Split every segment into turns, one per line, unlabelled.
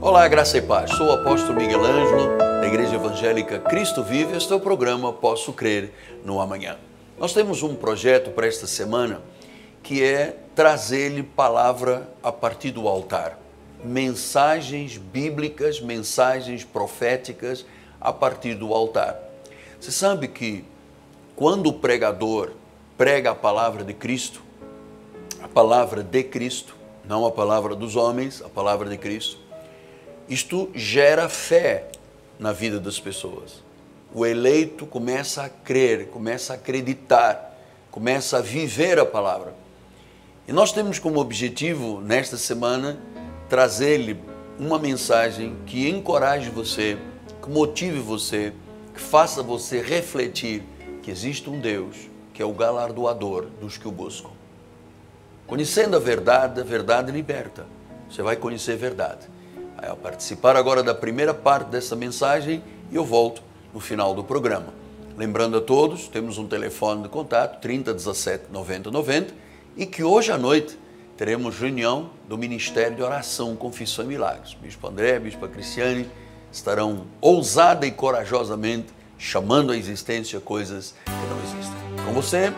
Olá, graça e paz. Sou o apóstolo Miguel Ângelo, da Igreja Evangélica Cristo Vive. Este é o programa Posso Crer no Amanhã. Nós temos um projeto para esta semana que é trazer-lhe palavra a partir do altar. Mensagens bíblicas, mensagens proféticas a partir do altar. Você sabe que quando o pregador prega a palavra de Cristo, não a palavra dos homens, a palavra de Cristo, isto gera fé na vida das pessoas. O eleito começa a crer, começa a acreditar, começa a viver a palavra. E nós temos como objetivo, nesta semana, trazer-lhe uma mensagem que encoraje você, que motive você, que faça você refletir que existe um Deus que é o galardoador dos que o buscam. Conhecendo a verdade liberta. Você vai conhecer a verdade. Vai participar agora da primeira parte dessa mensagem e eu volto no final do programa. Lembrando a todos, temos um telefone de contato, 30 17 90 90, e que hoje à noite teremos reunião do Ministério de Oração, Confissão e Milagres. Bispo André, Bispa Cristiane estarão ousada e corajosamente chamando à existência coisas que não existem. Com você,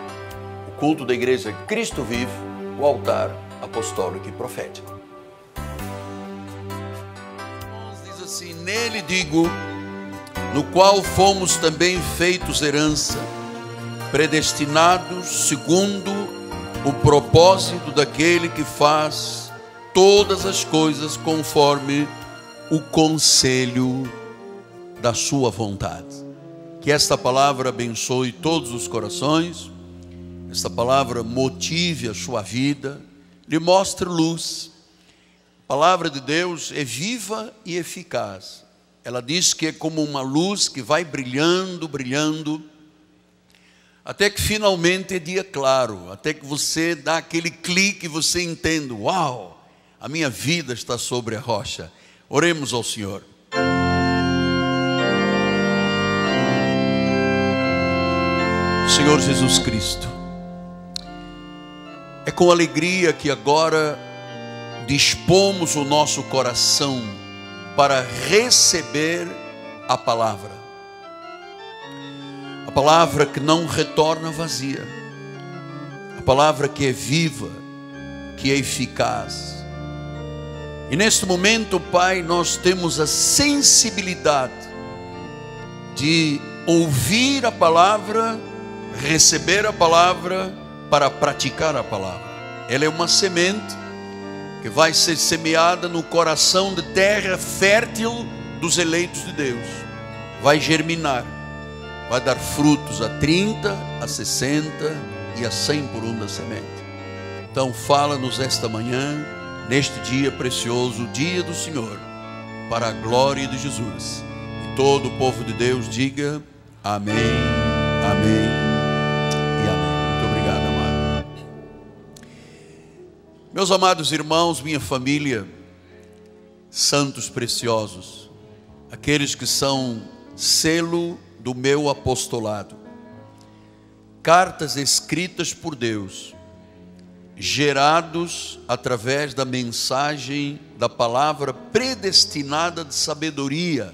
o culto da Igreja Cristo Vive, o altar apostólico e profético. Diz assim: nele digo, no qual fomos também feitos herança, predestinados segundo o propósito daquele que faz todas as coisas conforme o conselho da sua vontade. Que esta palavra abençoe todos os corações, esta palavra motive a sua vida, lhe mostre luz. A palavra de Deus é viva e eficaz. Ela diz que é como uma luz que vai brilhando, brilhando, até que finalmente é dia claro, até que você dá aquele clique e você entende: uau, a minha vida está sobre a rocha. Oremos ao Senhor. Senhor Jesus Cristo, é com alegria que agora dispomos o nosso coração para receber a palavra que não retorna vazia, a palavra que é viva, que é eficaz. E neste momento, Pai, nós temos a sensibilidade de ouvir a palavra, receber a palavra para praticar a palavra. Ela é uma semente que vai ser semeada no coração de terra fértil dos eleitos de Deus. Vai germinar, vai dar frutos a 30, a 60 e a 100 por um da semente. Então fala-nos esta manhã, neste dia precioso, dia do Senhor, para a glória de Jesus. E todo o povo de Deus diga amém, amém. Meus amados irmãos, minha família, santos preciosos, aqueles que são selo do meu apostolado, cartas escritas por Deus, gerados através da mensagem da palavra predestinada de sabedoria,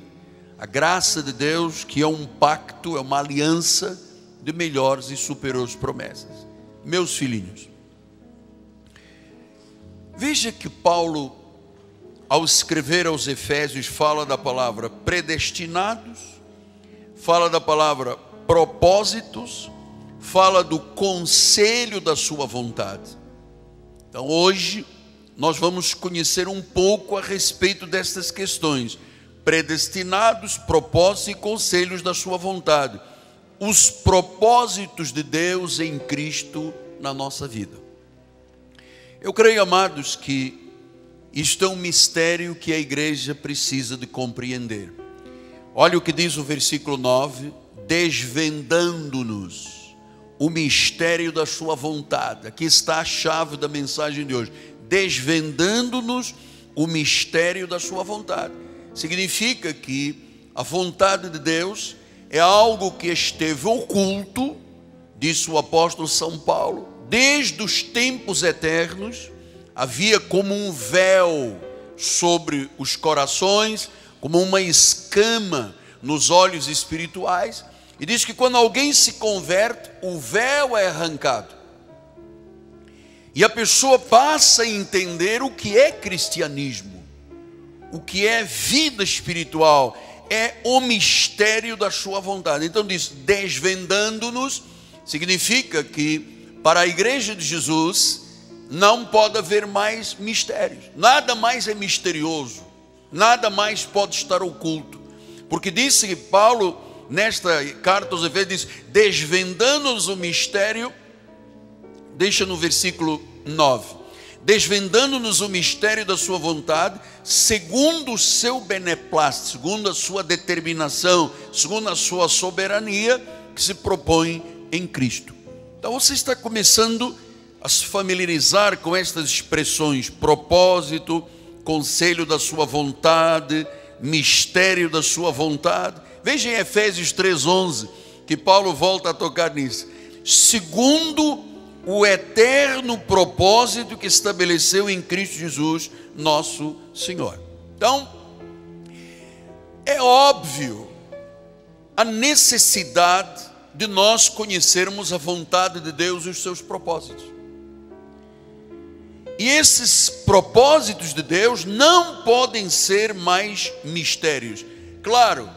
a graça de Deus que é um pacto, é uma aliança de melhores e superiores promessas. Meus filhinhos, veja que Paulo, ao escrever aos Efésios, fala da palavra predestinados, fala da palavra propósitos, fala do conselho da sua vontade. Então hoje nós vamos conhecer um pouco a respeito destas questões: predestinados, propósitos e conselhos da sua vontade. Os propósitos de Deus em Cristo na nossa vida. Eu creio, amados, que isto é um mistério que a igreja precisa de compreender. Olha o que diz o versículo 9: desvendando-nos o mistério da sua vontade. Aqui está a chave da mensagem de hoje: desvendando-nos o mistério da sua vontade. Significa que a vontade de Deus é algo que esteve oculto, disse o apóstolo São Paulo, desde os tempos eternos. Havia como um véu sobre os corações, como uma escama nos olhos espirituais. E diz que quando alguém se converte, o véu é arrancado. E a pessoa passa a entender o que é cristianismo, o que é vida espiritual, é o mistério da sua vontade. Então diz, desvendando-nos, significa que para a igreja de Jesus não pode haver mais mistérios. Nada mais é misterioso, nada mais pode estar oculto. Porque disse que Paulo, nesta carta aos Efésios, diz, desvendando-nos o mistério. Deixa no versículo 9. Desvendando-nos o mistério da sua vontade, segundo o seu beneplácito, segundo a sua determinação, segundo a sua soberania, que se propõe em Cristo. Então você está começando a se familiarizar com estas expressões: propósito, conselho da sua vontade, mistério da sua vontade. Veja em Efésios 3:11, que Paulo volta a tocar nisso. Segundo o eterno propósito que estabeleceu em Cristo Jesus, nosso Senhor. Então, é óbvio a necessidade de nós conhecermos a vontade de Deus e os seus propósitos. E esses propósitos de Deus não podem ser mais mistérios. Claro,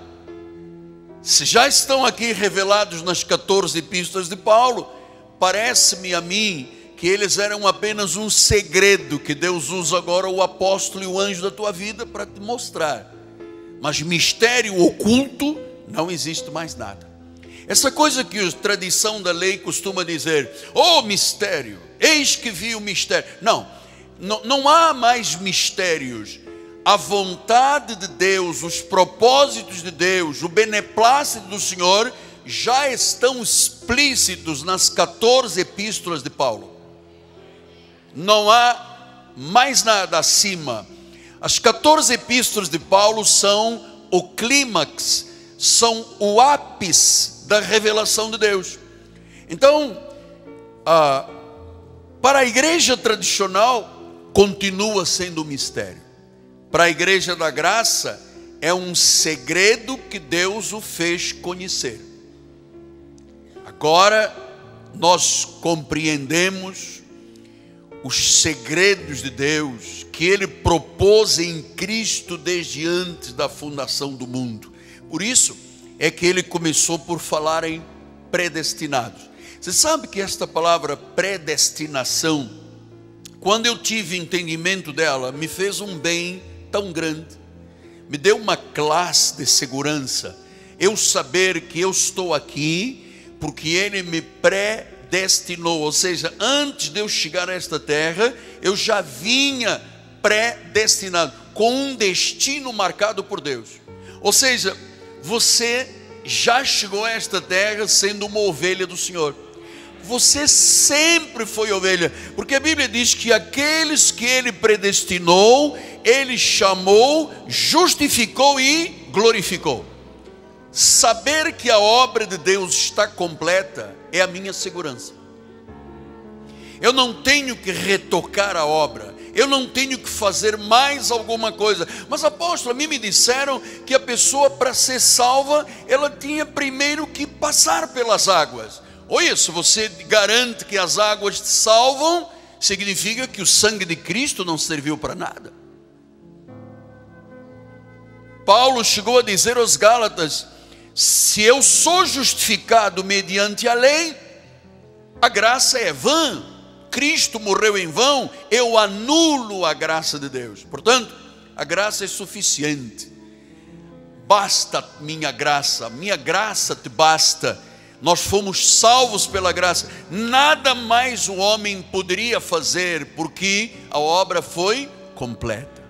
se já estão aqui revelados nas 14 epístolas de Paulo, parece-me a mim que eles eram apenas um segredo que Deus usa agora o apóstolo e o anjo da tua vida para te mostrar. Mas mistério oculto, não existe mais nada. Essa coisa que a tradição da lei costuma dizer, oh mistério, eis que vi o mistério. Não há mais mistérios. A vontade de Deus, os propósitos de Deus, o beneplácito do Senhor já estão explícitos nas 14 epístolas de Paulo. Não há mais nada acima. As 14 epístolas de Paulo são o clímax, são o ápice da revelação de Deus. Então, para a igreja tradicional, continua sendo um mistério. Para a igreja da graça, é um segredo que Deus o fez conhecer. Agora nós compreendemos os segredos de Deus que Ele propôs em Cristo desde antes da fundação do mundo. Por isso é que Ele começou por falar em predestinados. Você sabe que esta palavra predestinação, quando eu tive entendimento dela, me fez um bem tão grande, me deu uma classe de segurança, eu saber que eu estou aqui porque Ele me predestinou, ou seja, antes de eu chegar a esta terra, eu já vinha predestinado, com um destino marcado por Deus. Ou seja, você já chegou a esta terra sendo uma ovelha do Senhor. Você sempre foi ovelha, porque a Bíblia diz que aqueles que Ele predestinou, Ele chamou, justificou e glorificou. Saber que a obra de Deus está completa é a minha segurança. Eu não tenho que retocar a obra, eu não tenho que fazer mais alguma coisa. Mas apóstolo, a mim me disseram que a pessoa, para ser salva, ela tinha primeiro que passar pelas águas. Olha, se você garante que as águas te salvam, significa que o sangue de Cristo não serviu para nada. Paulo chegou a dizer aos Gálatas: se eu sou justificado mediante a lei, a graça é vã, Cristo morreu em vão, eu anulo a graça de Deus. Portanto, a graça é suficiente. Basta minha graça te basta. Nós fomos salvos pela graça. Nada mais o homem poderia fazer, porque a obra foi completa.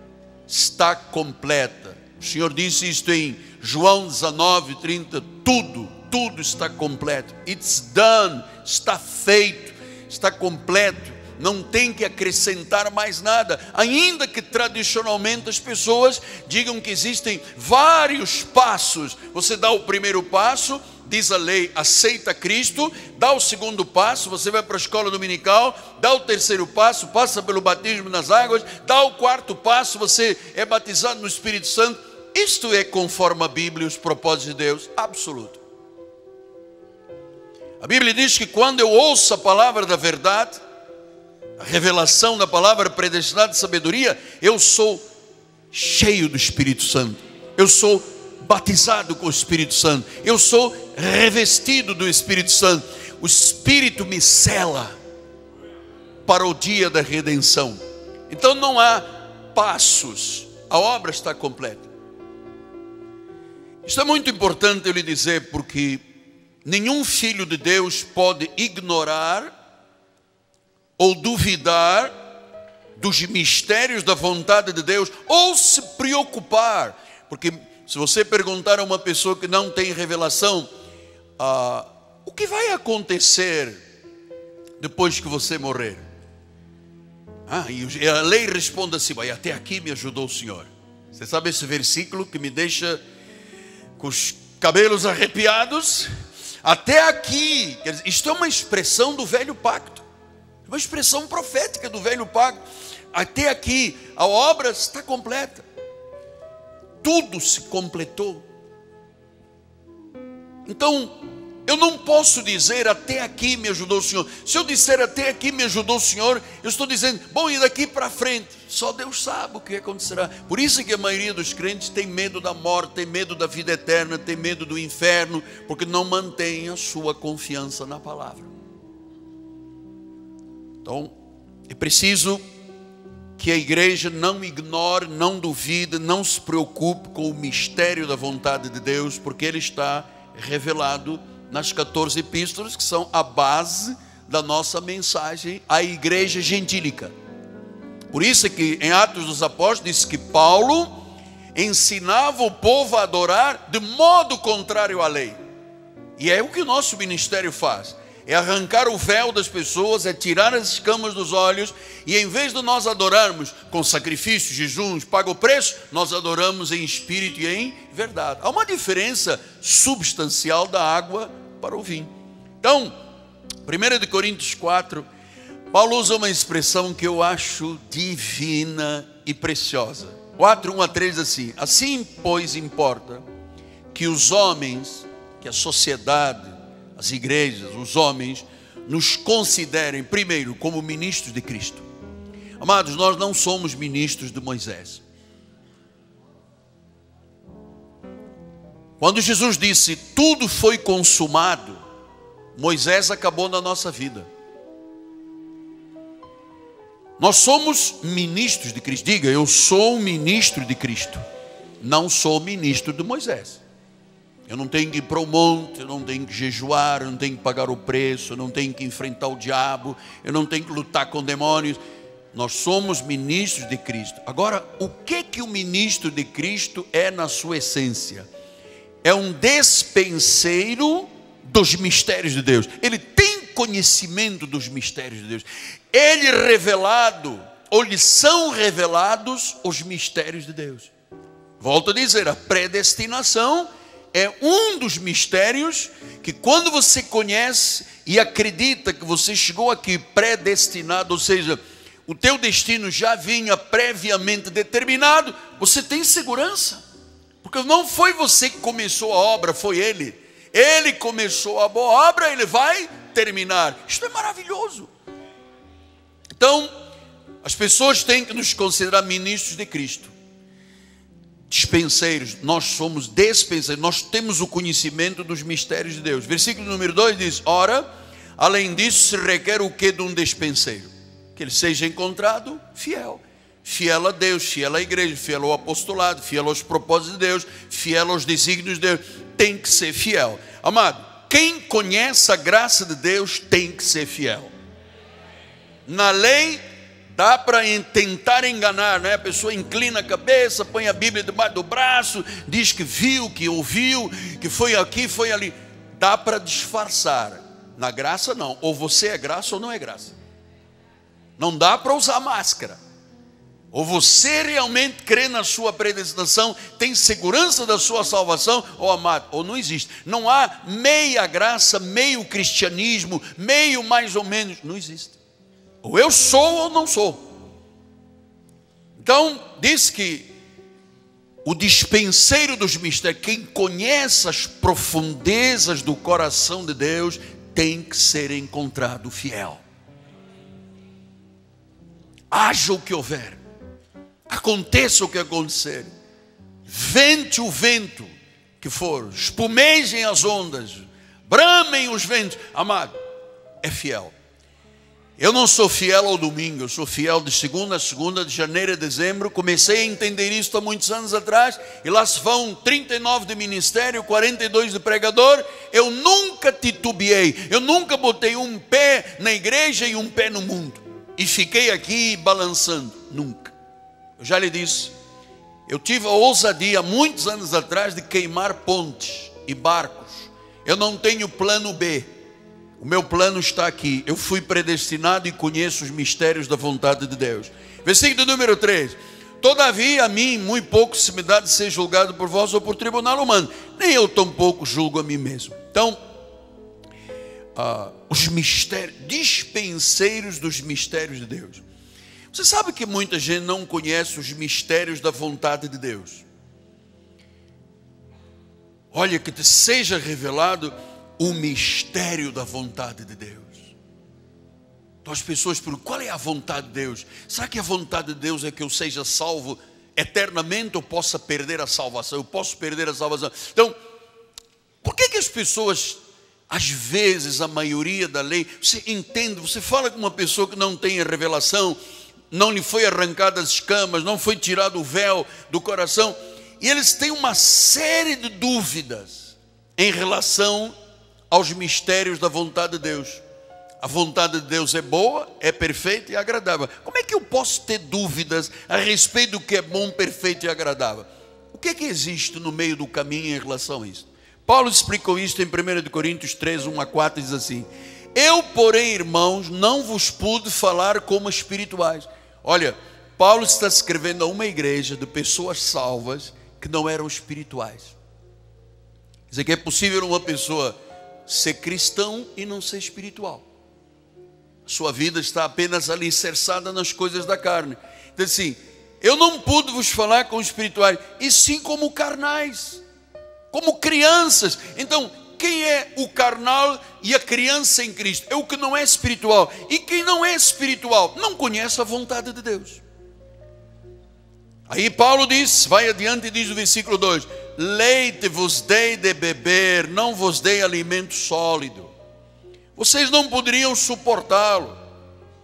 Está completa. O Senhor disse isto em João 19:30, tudo está completo. It's done, está feito, está completo. Não tem que acrescentar mais nada. Ainda que tradicionalmente as pessoas digam que existem vários passos. Você dá o primeiro passo, diz a lei, aceita Cristo, dá o segundo passo, você vai para a escola dominical, dá o terceiro passo, passa pelo batismo nas águas, dá o quarto passo, você é batizado no Espírito Santo. Isto é conforme a Bíblia, os propósitos de Deus, absoluto. A Bíblia diz que quando eu ouço a palavra da verdade, a revelação da palavra predestinada de sabedoria, eu sou cheio do Espírito Santo, eu sou batizado com o Espírito Santo, eu sou revestido do Espírito Santo, o Espírito me sela para o dia da redenção. Então não há passos, a obra está completa. Isto é muito importante eu lhe dizer, porque nenhum filho de Deus pode ignorar ou duvidar dos mistérios da vontade de Deus, ou se preocupar, porque se você perguntar a uma pessoa que não tem revelação, o que vai acontecer depois que você morrer? E a lei responde assim: até aqui me ajudou o Senhor. Você sabe esse versículo que me deixa com os cabelos arrepiados? Até aqui, isto é uma expressão do velho pacto, uma expressão profética do velho pacto. Até aqui, a obra está completa, tudo se completou. Então, eu não posso dizer até aqui me ajudou o Senhor. Se eu disser até aqui me ajudou o Senhor, eu estou dizendo, bom, e daqui para frente? Só Deus sabe o que acontecerá. Por isso é que a maioria dos crentes tem medo da morte, tem medo da vida eterna, tem medo do inferno, porque não mantém a sua confiança na palavra. Então, é preciso que a igreja não ignore, não duvide, não se preocupe com o mistério da vontade de Deus, porque ele está revelado nas 14 epístolas, que são a base da nossa mensagem à igreja gentílica. Por isso é que em Atos dos Apóstolos diz que Paulo ensinava o povo a adorar de modo contrário à lei. E é o que o nosso ministério faz. É arrancar o véu das pessoas, é tirar as escamas dos olhos, e em vez de nós adorarmos com sacrifícios, jejuns, paga o preço, nós adoramos em espírito e em verdade. Há uma diferença substancial da água para o vinho. Então, 1 Coríntios 4, Paulo usa uma expressão que eu acho divina e preciosa. 4, 1 a 3 assim: assim, pois, importa que os homens, que a sociedade, as igrejas, os homens, nos considerem primeiro como ministros de Cristo. Amados, nós não somos ministros de Moisés. Quando Jesus disse, tudo foi consumado, Moisés acabou na nossa vida. Nós somos ministros de Cristo. Diga, eu sou um ministro de Cristo, não sou ministro de Moisés. Eu não tenho que ir para o monte, eu não tenho que jejuar, eu não tenho que pagar o preço, eu não tenho que enfrentar o diabo, eu não tenho que lutar com demônios. Nós somos ministros de Cristo. Agora, o que o ministro de Cristo é na sua essência? É um despenseiro dos mistérios de Deus. Ele tem conhecimento dos mistérios de Deus. Ele é revelado, ou lhe são revelados os mistérios de Deus. Volto a dizer, a predestinação é um dos mistérios que, quando você conhece e acredita que você chegou aqui predestinado, ou seja, o teu destino já vinha previamente determinado, você tem segurança, porque não foi você que começou a obra, foi Ele. Ele começou a boa obra, Ele vai terminar. Isto é maravilhoso. Então, as pessoas têm que nos considerar ministros de Cristo. Dispenseiros, nós somos dispenseiros, nós temos o conhecimento dos mistérios de Deus. Versículo número 2 diz, ora, além disso se requer o que de um dispenseiro? Que ele seja encontrado fiel. Fiel a Deus, fiel à igreja, fiel ao apostolado, fiel aos propósitos de Deus, fiel aos desígnios de Deus, tem que ser fiel. Amado, quem conhece a graça de Deus tem que ser fiel. Na lei, dá para tentar enganar, né? A pessoa inclina a cabeça, põe a Bíblia debaixo do braço, diz que viu, que ouviu, que foi aqui, foi ali. Dá para disfarçar. Na graça não, ou você é graça ou não é graça. Não dá para usar máscara. Ou você realmente crê na sua predestinação, tem segurança da sua salvação, ou amado, ou não existe. Não há meia graça, meio cristianismo, meio mais ou menos, não existe. Ou eu sou ou não sou. Então, diz que o dispenseiro dos mistérios, quem conhece as profundezas do coração de Deus, tem que ser encontrado fiel. Haja o que houver, aconteça o que acontecer, vente o vento que for, espumejem as ondas, bramem os ventos, amado, é fiel. Eu não sou fiel ao domingo, eu sou fiel de segunda a segunda, de janeiro a dezembro. Comecei a entender isso há muitos anos atrás, e lá se vão 39 de ministério, 42 de pregador. Eu nunca titubeei, eu nunca botei um pé na igreja e um pé no mundo, e fiquei aqui balançando, nunca. Eu já lhe disse, eu tive a ousadia, muitos anos atrás, de queimar pontes e barcos. Eu não tenho plano B. O meu plano está aqui. Eu fui predestinado e conheço os mistérios da vontade de Deus. Versículo número 3. Todavia a mim muito pouco se me dá de ser julgado por vós ou por tribunal humano. Nem eu tampouco julgo a mim mesmo. Então, os mistérios, dispenseiros dos mistérios de Deus. Você sabe que muita gente não conhece os mistérios da vontade de Deus. Olha, que te seja revelado o mistério da vontade de Deus. Então as pessoas perguntam, qual é a vontade de Deus? Será que a vontade de Deus é que eu seja salvo eternamente ou possa perder a salvação? Eu posso perder a salvação. Então, por que as pessoas, às vezes, a maioria da lei, você entende, você fala com uma pessoa que não tem a revelação, não lhe foi arrancada as escamas, não foi tirado o véu do coração, e eles têm uma série de dúvidas em relação aos mistérios da vontade de Deus. A vontade de Deus é boa, é perfeita e agradável. Como é que eu posso ter dúvidas a respeito do que é bom, perfeito e agradável? O que é que existe no meio do caminho em relação a isso? Paulo explicou isso em 1 Coríntios 3, 1 a 4, diz assim: eu, porém, irmãos, não vos pude falar como espirituais. Olha, Paulo está escrevendo a uma igreja de pessoas salvas que não eram espirituais. Quer dizer que é possível uma pessoa ser cristão e não ser espiritual. Sua vida está apenas alicerçada nas coisas da carne. Então assim, eu não pude vos falar como espirituais, e sim como carnais, como crianças. Então, quem é o carnal e a criança em Cristo? É o que não é espiritual. E quem não é espiritual não conhece a vontade de Deus. Aí Paulo diz, vai adiante e diz no versículo 2: leite vos dei de beber, não vos dei alimento sólido. Vocês não poderiam suportá-lo,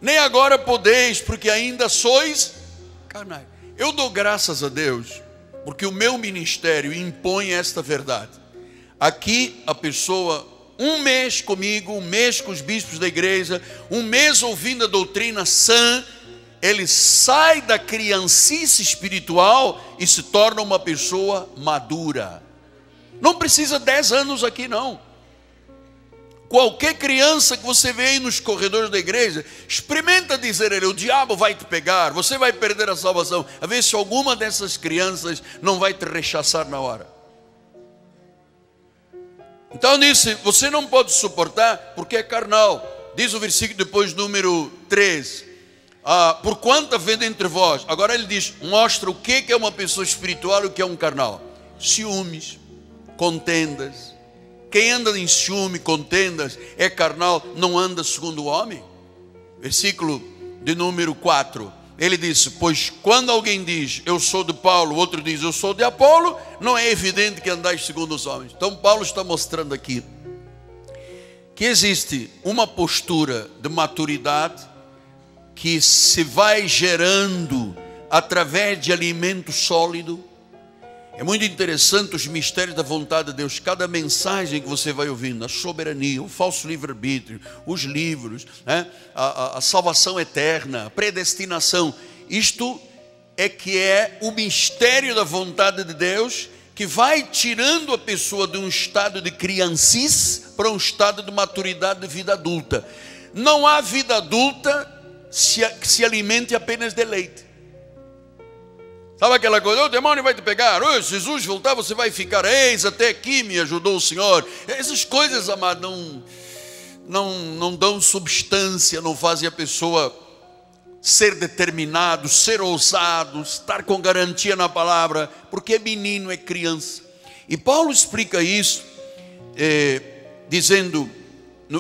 nem agora podeis, porque ainda sois carnais. Eu dou graças a Deus, porque o meu ministério impõe esta verdade. Aqui a pessoa, um mês comigo, um mês com os bispos da igreja, um mês ouvindo a doutrina sã, ele sai da criancice espiritual e se torna uma pessoa madura. Não precisa 10 anos aqui não. Qualquer criança que você vê aí nos corredores da igreja, experimenta dizer a ele: o diabo vai te pegar, você vai perder a salvação. A ver se alguma dessas crianças não vai te rechaçar na hora. Então disse, você não pode suportar porque é carnal. Diz o versículo depois, número 3. Por quanto havendo entre vós. Agora ele diz, mostra o que é uma pessoa espiritual e o que é um carnal. Ciúmes, contendas. Quem anda em ciúme, contendas, é carnal, não anda segundo o homem. Versículo de número 4. Ele disse, pois quando alguém diz, eu sou de Paulo, o outro diz, eu sou de Apolo, não é evidente que andais segundo os homens. Então Paulo está mostrando aqui que existe uma postura de maturidade que se vai gerando através de alimento sólido. É muito interessante os mistérios da vontade de Deus. Cada mensagem que você vai ouvindo, a soberania, o falso livre-arbítrio, os livros, né? a salvação eterna, a predestinação. Isto é que é o mistério da vontade de Deus, que vai tirando a pessoa de um estado de criancice para um estado de maturidade de vida adulta. Não há vida adulta que se alimente apenas de leite. Sabe aquela coisa, o demônio vai te pegar, se Jesus voltar você vai ficar, eis até aqui me ajudou o Senhor. Essas coisas, amado, não dão substância, não fazem a pessoa ser determinado, ser ousado, estar com garantia na palavra, porque é menino, é criança. E Paulo explica isso, dizendo,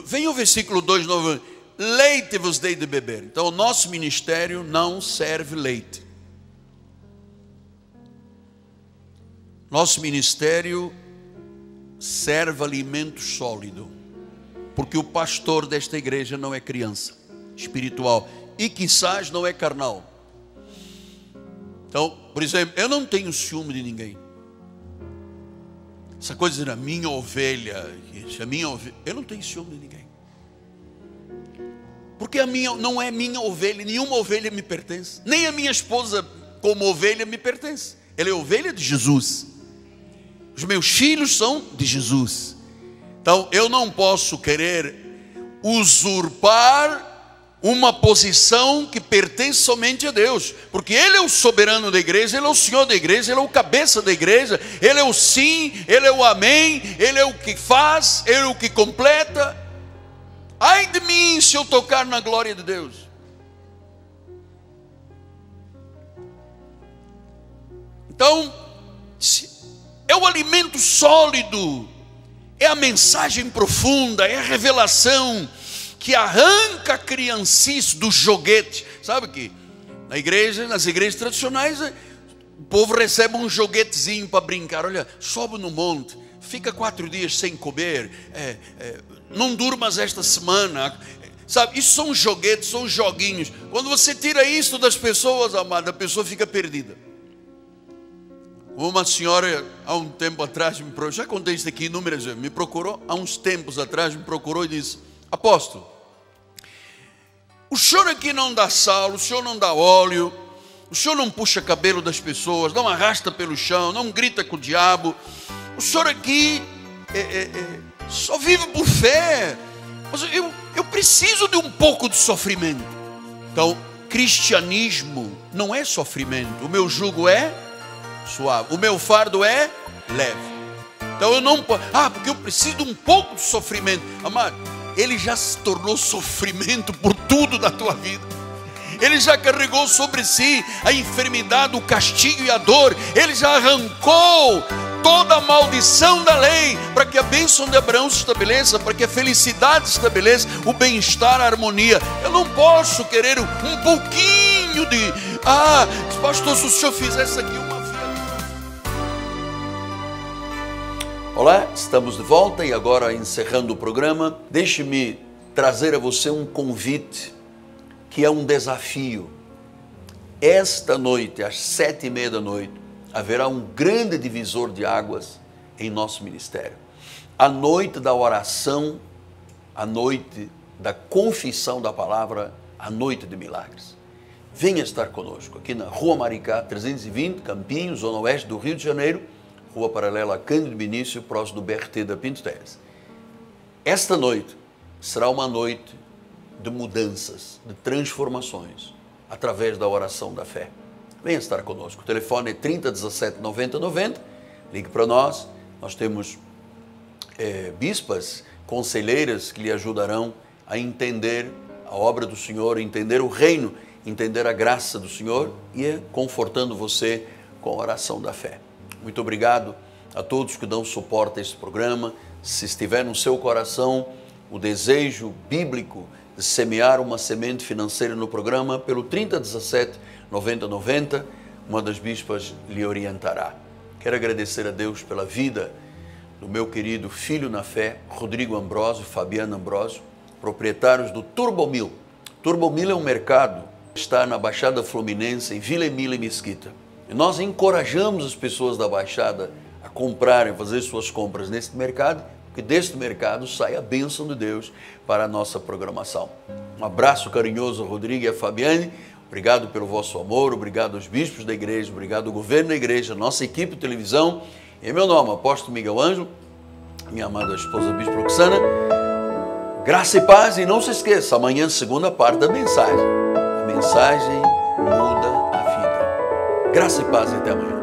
vem o versículo 2, leite vos dei de beber. Então o nosso ministério não serve leite. Nosso ministério serve alimento sólido, porque o pastor desta igreja não é criança espiritual e quizás não é carnal. Então, por exemplo, eu não tenho ciúme de ninguém. Essa coisa da minha ovelha, eu não tenho ciúme de ninguém, porque não é minha ovelha, nenhuma ovelha me pertence, nem a minha esposa como ovelha me pertence, ela é ovelha de Jesus. Os meus filhos são de Jesus. Então eu não posso querer usurpar uma posição que pertence somente a Deus, porque Ele é o soberano da igreja, Ele é o Senhor da igreja, Ele é o cabeça da igreja, Ele é o sim, Ele é o amém, Ele é o que faz, Ele é o que completa. Ai de mim se eu tocar na glória de Deus. Então, é o alimento sólido, é a mensagem profunda, é a revelação que arranca a criancice do joguete. Sabe que nas igrejas tradicionais, o povo recebe um joguetezinho para brincar. Olha, sobe no monte, fica 4 dias sem comer, não durmas esta semana. Sabe, isso são joguetes, são joguinhos. Quando você tira isso das pessoas, amada, a pessoa fica perdida. Uma senhora, há um tempo atrás, já contei isso aqui inúmeras vezes, me procurou, há uns tempos atrás, me procurou e disse: apóstolo, o senhor aqui não dá sal, o senhor não dá óleo, o senhor não puxa cabelo das pessoas, não arrasta pelo chão, não grita com o diabo, o senhor aqui só vive por fé, mas eu preciso de um pouco de sofrimento. Então, cristianismo não é sofrimento, o meu jugo é suave, o meu fardo é leve. Então eu não posso, porque eu preciso de um pouco de sofrimento. Amado, Ele já se tornou sofrimento por tudo da tua vida. Ele já carregou sobre si a enfermidade, o castigo e a dor. Ele já arrancou toda a maldição da lei, para que a bênção de Abraão se estabeleça, para que a felicidade se estabeleça, o bem-estar, a harmonia. Eu não posso querer um pouquinho de, pastor, se o senhor fizesse aqui uma viatura. Olá, estamos de volta e agora encerrando o programa, deixe-me trazer a você um convite, que é um desafio. Esta noite, às 7:30 da noite, haverá um grande divisor de águas em nosso ministério. A noite da oração, a noite da confissão da palavra, a noite de milagres. Venha estar conosco aqui na Rua Maricá, 320, Campinho, Zona Oeste do Rio de Janeiro, Rua paralela a Cândido Benício, próximo do BRT da Pinto Teles. Esta noite será uma noite de mudanças, de transformações, através da oração da fé. Venha estar conosco. O telefone é 3017 90 90. Ligue para nós. Nós temos bispas, conselheiras que lhe ajudarão a entender a obra do Senhor, entender o reino, entender a graça do Senhor e confortando você com a oração da fé. Muito obrigado a todos que dão suporte a este programa. Se estiver no seu coração o desejo bíblico de semear uma semente financeira no programa, pelo 3017 90 90, uma das bispas lhe orientará. Quero agradecer a Deus pela vida do meu querido filho na fé, Rodrigo Ambrósio, Fabiana Ambrósio, proprietários do Turbomil. Turbomil é um mercado que está na Baixada Fluminense, em Vila Emília e Mesquita. E nós encorajamos as pessoas da Baixada a comprarem, fazer suas compras neste mercado, porque deste mercado sai a bênção de Deus para a nossa programação. Um abraço carinhoso ao Rodrigo e à Fabiane. Obrigado pelo vosso amor, obrigado aos bispos da igreja, obrigado ao governo da igreja, nossa equipe de televisão. Em meu nome, apóstolo Miguel Ângelo, minha amada esposa Bispo Roxana, graça e paz, e não se esqueça, amanhã segunda parte da mensagem. A mensagem muda a vida. Graça e paz e até amanhã.